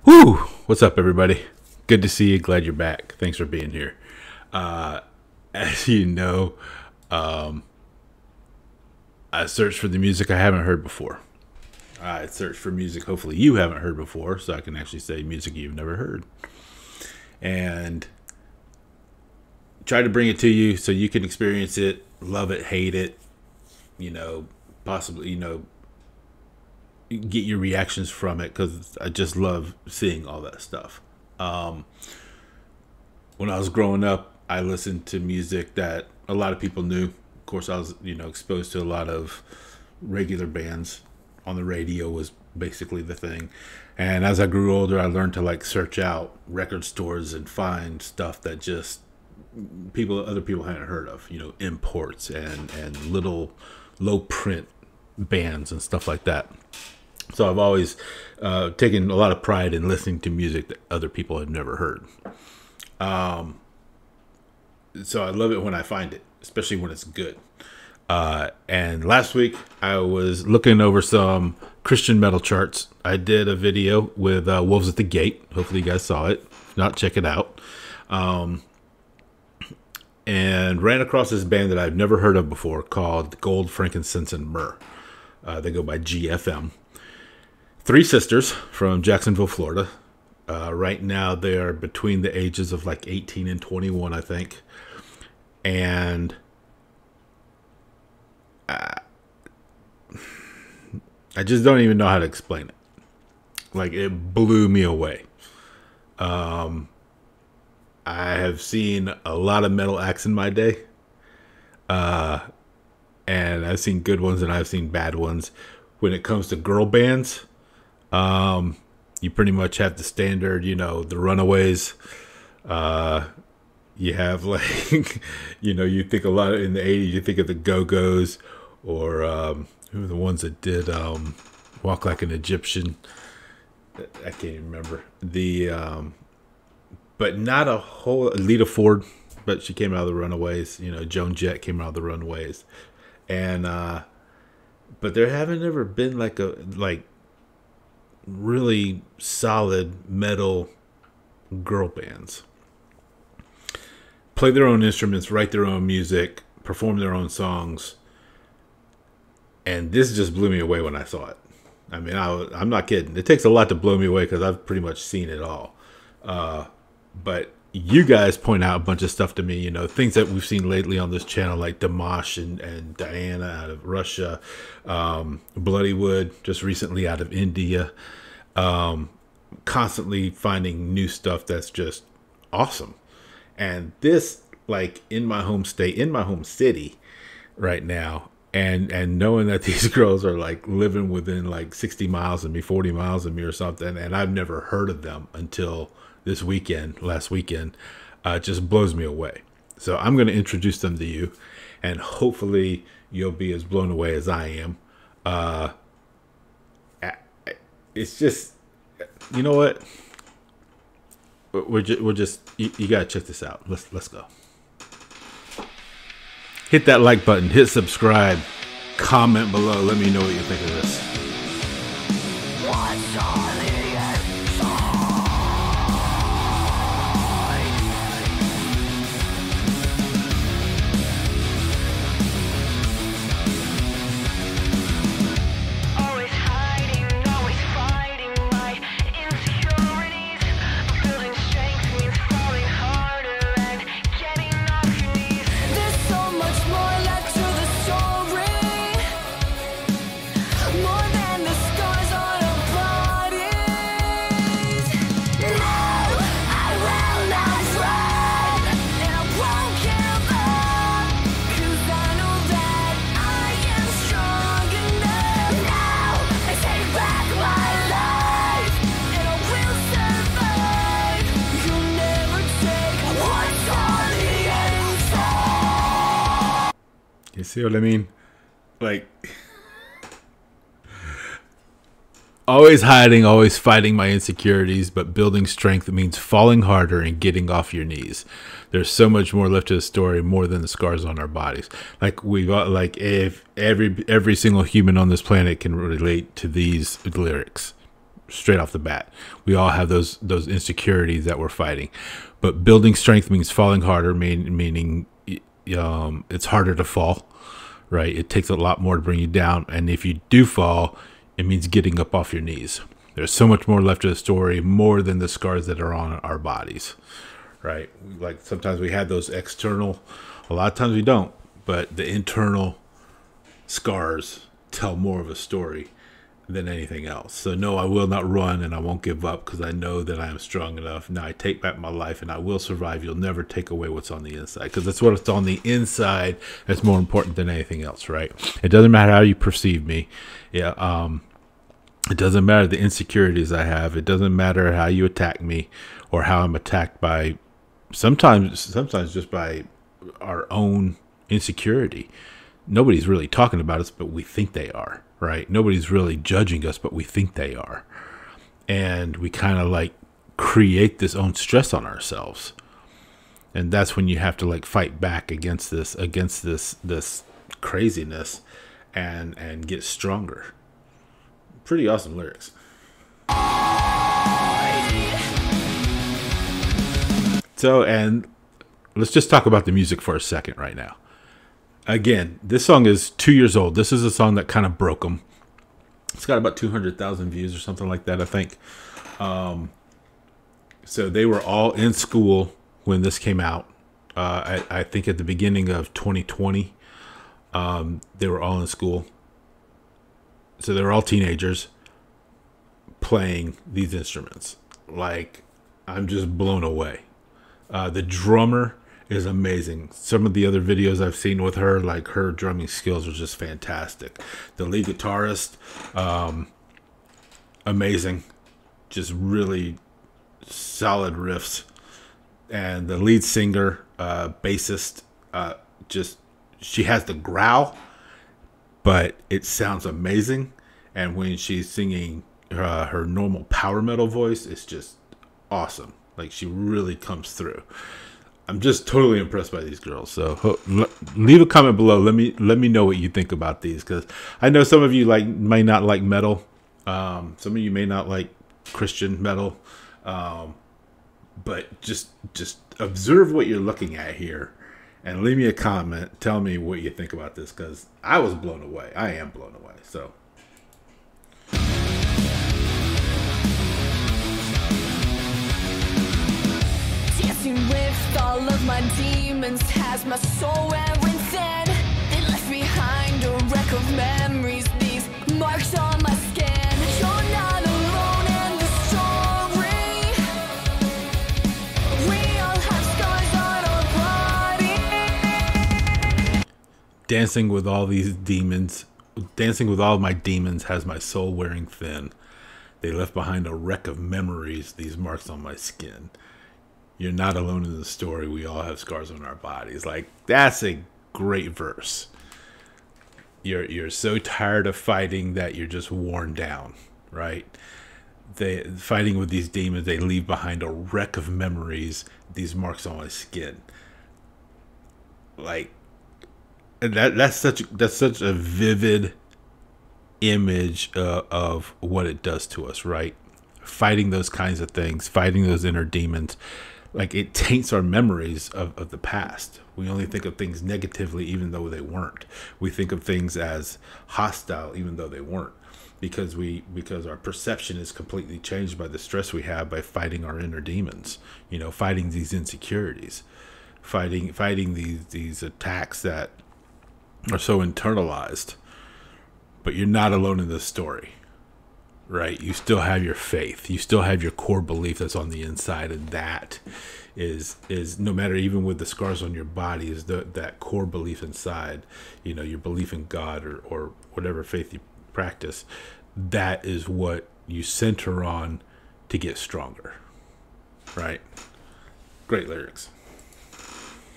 Woo! What's up, everybody? Good to see you. Glad you're back. Thanks for being here. As you know, I searched for the music I haven't heard before. I searched for music hopefully you haven't heard before, so I can actually say music you've never heard. And try to bring it to you so you can experience it, love it, hate it, possibly, get your reactions from it, because I just love seeing all that stuff. When I was growing up, I listened to music that a lot of people knew. Of course, I was, exposed to a lot of regular bands on the radio was basically the thing. And as I grew older, I learned to search out record stores and find stuff that just other people hadn't heard of, imports and little low print bands and stuff like that. So I've always taken a lot of pride in listening to music that other people have never heard. So I love it when I find it, especially when it's good. And last week I was looking over some Christian metal charts. I did a video with Wolves at the Gate. Hopefully you guys saw it. If not, check it out. And ran across this band that I've never heard of before called Gold, Frankincense, and Myrrh. They go by GFM. Three sisters from Jacksonville, Florida. Right now they're between the ages of 18 and 21, I think. And I just don't even know how to explain it. It blew me away. I have seen a lot of metal acts in my day. And I've seen good ones and I've seen bad ones. When it comes to girl bands, you pretty much have the standard, the Runaways. You have you think a lot in the 80s, you think of the Go-Go's, or who were the ones that did Walk Like an Egyptian. I can't even remember. But not a whole, Lita Ford, but she came out of the Runaways. Joan Jett came out of the Runaways. And but there haven't ever been really solid metal girl bands. Play their own instruments, write their own music, perform their own songs. And this just blew me away when I saw it. I mean, I'm not kidding. It takes a lot to blow me away because I've pretty much seen it all. But you guys point out a bunch of stuff to me, things that we've seen lately on this channel, like Dimash and Diana out of Russia, Bloodywood just recently out of India, constantly finding new stuff that's just awesome. And this, in my home state, in my home city right now, and knowing that these girls are living within 60 miles of me, 40 miles of me or something, and I've never heard of them until last weekend, just blows me away. So I'm going to introduce them to you, and hopefully you'll be as blown away as I am. It's just, you know what? We're just you gotta check this out. Let's go. Hit that like button, hit subscribe, comment below. Let me know what you think of this. You see what I mean? Always hiding, always fighting my insecurities, but building strength means falling harder and getting off your knees. There's so much more left to the story, more than the scars on our bodies. If every single human on this planet can relate to these lyrics. straight off the bat. We all have those insecurities that we're fighting. But building strength means falling harder, meaning it's harder to fall, right? It takes a lot more to bring you down. And if you do fall, it means getting up off your knees. There's so much more left to the story, more than the scars that are on our bodies, right? Like sometimes we have those external, a lot of times we don't, but the internal scars tell more of a story than anything else. So no, I will not run and I won't give up, because I know that I am strong enough. Now I take back my life and I will survive. You'll never take away what's on the inside, because that's what's on the inside that's more important than anything else, right? It doesn't matter how you perceive me. Yeah, it doesn't matter the insecurities I have. It doesn't matter how you attack me or how I'm attacked by sometimes just by our own insecurity. Nobody's really talking about us, but we think they are, right? Nobody's really judging us, but we think they are. And we kind of like create this own stress on ourselves. And that's when you have to like fight back against this craziness and get stronger. Pretty awesome lyrics. So, and let's just talk about the music for a second right now. Again, this song is 2 years old. This is a song that kind of broke them. It's got about 200,000 views or something like that, I think. So they were all in school when this came out. I think at the beginning of 2020, they were all in school. So they were all teenagers playing these instruments. Like, I'm just blown away. The drummer is amazing. Some of the other videos I've seen with her, like her drumming skills are just fantastic. The lead guitarist, amazing. Just really solid riffs. And the lead singer, bassist, she has the growl, but it sounds amazing. And when she's singing her normal power metal voice, it's just awesome. Like, she really comes through. I'm just totally impressed by these girls. So leave a comment below. Let me know what you think about these, because I know some of you may not like metal. Some of you may not like Christian metal. But just observe what you're looking at here, and leave me a comment. Tell me what you think about this, because I was blown away. I am blown away. So. Dancing with all of my demons has my soul wearing thin. They left behind a wreck of memories, these marks on my skin. You're not alone in the story. We all have scars on our body. Dancing with all these demons, dancing with all my demons has my soul wearing thin. They left behind a wreck of memories, these marks on my skin. You're not alone in the story. We all have scars on our bodies. Like, that's a great verse. You're so tired of fighting that you're just worn down, right? Fighting with these demons, they leave behind a wreck of memories, these marks on my skin. Like, that's such a vivid image of what it does to us, right? Fighting those kinds of things, fighting those inner demons. Like, it taints our memories of the past. We only think of things negatively, even though they weren't. We think of things as hostile, even though they weren't, because our perception is completely changed by the stress we have by fighting our inner demons. You know, fighting these insecurities, fighting these attacks that are so internalized. But you're not alone in this story. Right, you still have your faith. You still have your core belief that's on the inside, and that is no matter, even with the scars on your body, is that core belief inside. You know, your belief in God or whatever faith you practice. That is what you center on to get stronger. Right? Great lyrics.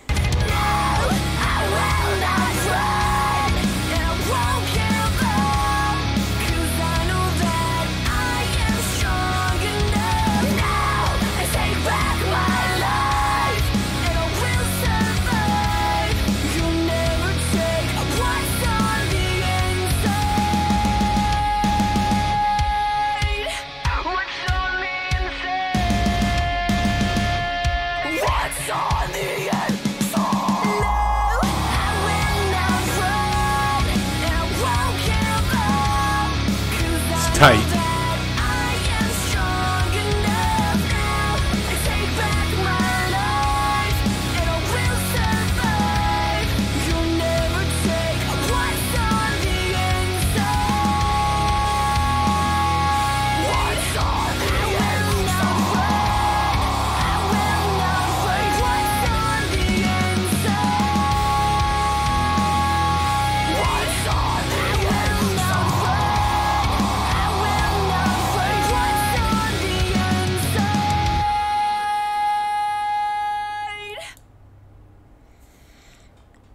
No, I will not run, and I won't give up, 'cause I know that I am strong enough. Now I take back my life, and I will survive. You'll never take what's on the inside.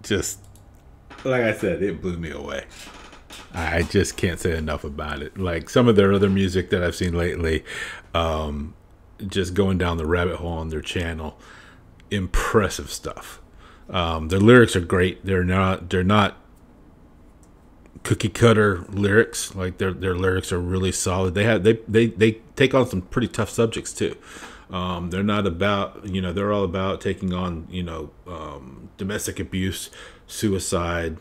just like I said, it blew me away. I just can't say enough about it. Like some of their other music that I've seen lately, just going down the rabbit hole on their channel, impressive stuff. Their lyrics are great. They're not cookie cutter lyrics. Like their lyrics are really solid. They take on some pretty tough subjects too. They're not about, they're all about taking on, domestic abuse, suicide,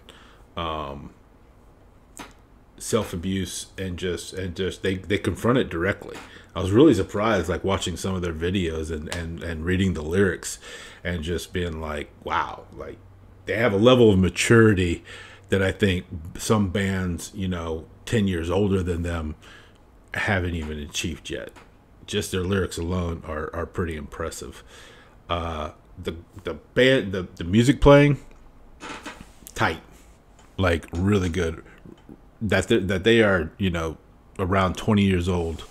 self-abuse, and just they confront it directly. I was really surprised, like watching some of their videos and reading the lyrics and just being like, wow, like they have a level of maturity that I think some bands, 10 years older than them haven't even achieved yet. Just their lyrics alone are pretty impressive. The music playing, tight, like really good. That they are, around 20 years old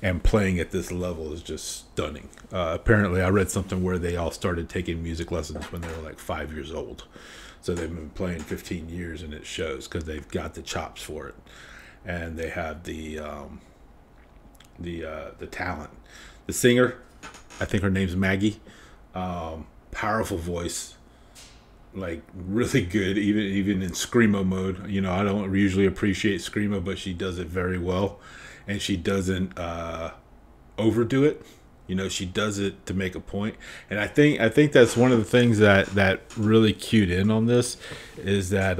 and playing at this level is just stunning. Apparently, I read something where they all started taking music lessons when they were like 5 years old. So they've been playing 15 years, and it shows because they've got the chops for it, and they have the talent. The singer, I think her name's Maggie. Powerful voice, like really good, even in screamo mode. I don't usually appreciate screamo, but she does it very well, and she doesn't overdo it. She does it to make a point, and I think that's one of the things that really cued in on this is that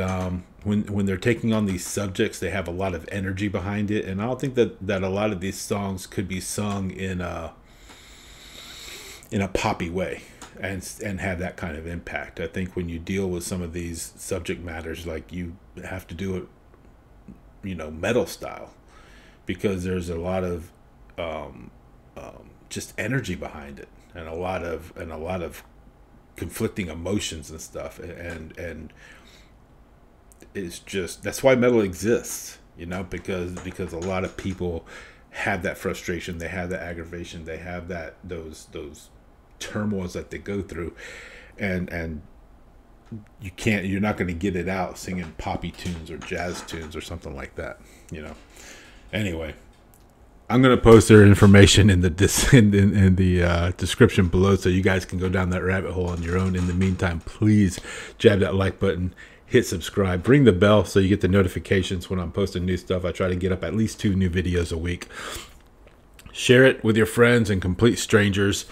when they're taking on these subjects, they have a lot of energy behind it, and I don't think that a lot of these songs could be sung in a poppy way and have that kind of impact. I think when you deal with some of these subject matters, like, you have to do it, metal style, because there's a lot of just energy behind it, and a lot of conflicting emotions and stuff, and it's just, that's why metal exists, because a lot of people have that frustration, they have that aggravation, they have those turmoils that they go through, and you're not going to get it out singing poppy tunes or jazz tunes or something like that. Anyway, I'm going to post their information in the description below, so you guys can go down that rabbit hole on your own. In the meantime, please jab that like button, hit subscribe, ring the bell so you get the notifications when I'm posting new stuff. I try to get up at least 2 new videos a week. Share it with your friends and complete strangers.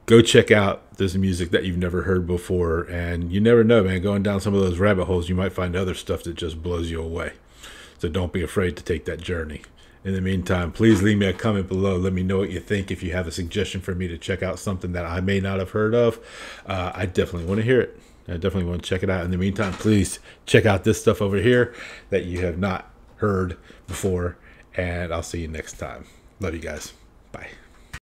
Go check out this music that you've never heard before, and you never know, man. Going down some of those rabbit holes, you might find other stuff that just blows you away. So don't be afraid to take that journey. In the meantime, please leave me a comment below. Let me know what you think. If you have a suggestion for me to check out something that I may not have heard of, I definitely want to hear it. I definitely want to check it out. In the meantime, please check out this stuff over here that you have not heard before, and I'll see you next time. Love you guys. Bye.